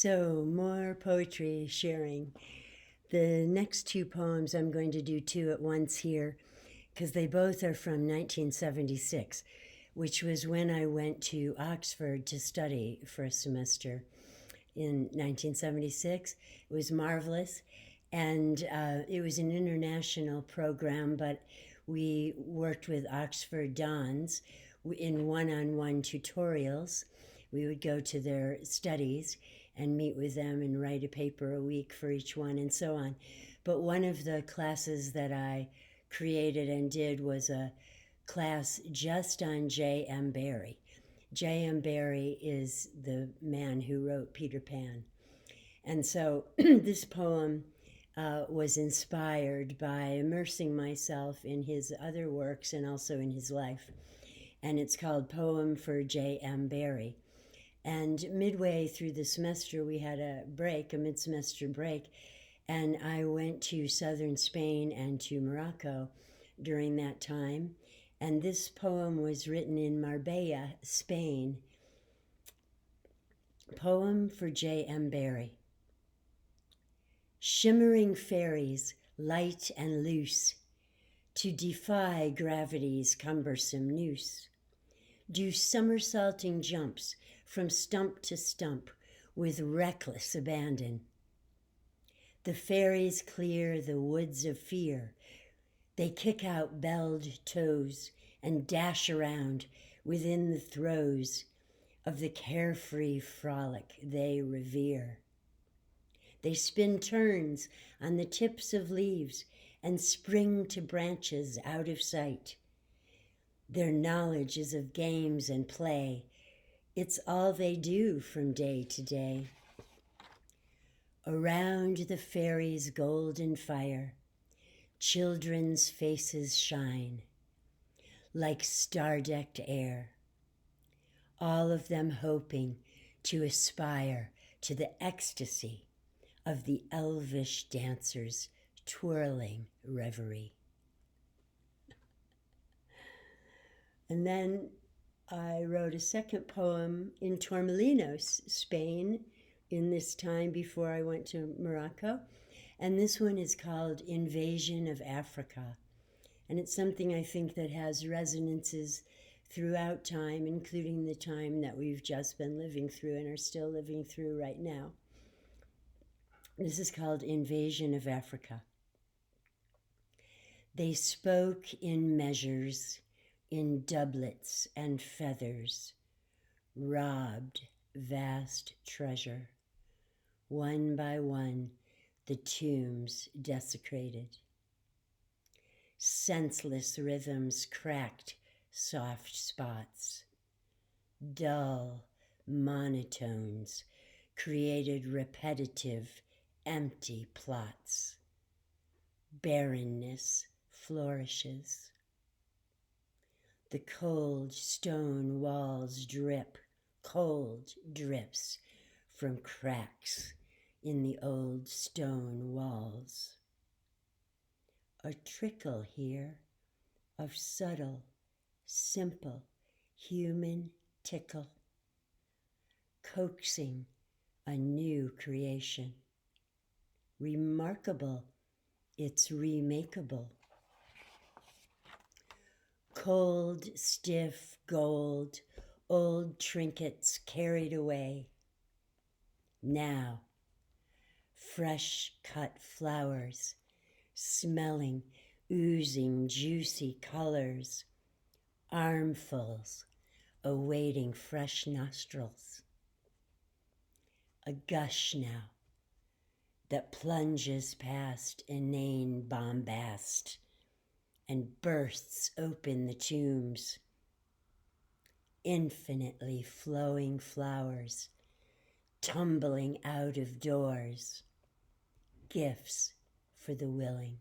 So, more poetry sharing. The next two poems, I'm going to do two at once here because they both are from 1976, which was when I went to Oxford to study for a semester in 1976. It was marvelous, and it was an international program, but we worked with Oxford Dons in one-on-one tutorials. We would go to their studies and meet with them and write a paper a week for each one and so on. But one of the classes that I created and did was a class just on J.M. Barrie. J.M. Barrie is the man who wrote Peter Pan. And so this poem was inspired by immersing myself in his other works and also in his life. And it's called Poem for J.M. Barrie. And midway through the semester, we had a break, a mid-semester break, and I went to southern Spain and to Morocco during that time. And this poem was written in Marbella, Spain. Poem for J.M. Barrie. Shimmering fairies, light and loose, to defy gravity's cumbersome noose, do somersaulting jumps from stump to stump with reckless abandon. The fairies clear the woods of fear. They kick out belled toes and dash around within the throes of the carefree frolic they revere. They spin turns on the tips of leaves and spring to branches out of sight. Their knowledge is of games and play. It's all they do from day to day. Around the fairies' golden fire, children's faces shine like star-decked air, all of them hoping to aspire to the ecstasy of the elvish dancers' twirling reverie. And then I wrote a second poem in Torremolinos, Spain, in this time before I went to Morocco. And this one is called Invasion of Africa. And it's something I think that has resonances throughout time, including the time that we've just been living through and are still living through right now. This is called Invasion of Africa. They spoke in measures, in doublets and feathers, robbed vast treasure. One by one, the tombs desecrated. Senseless rhythms cracked soft spots. Dull monotones created repetitive, empty plots. Barrenness flourishes. The cold stone walls drip, cold drips from cracks in the old stone walls. A trickle here of subtle, simple, human tickle, coaxing a new creation. Remarkable, it's remakeable. Cold, stiff gold, old trinkets carried away. Now, fresh cut flowers, smelling, oozing, juicy colors, armfuls awaiting fresh nostrils. A gush now that plunges past inane bombast and bursts open the tombs. Infinitely flowing flowers tumbling out of doors, gifts for the willing.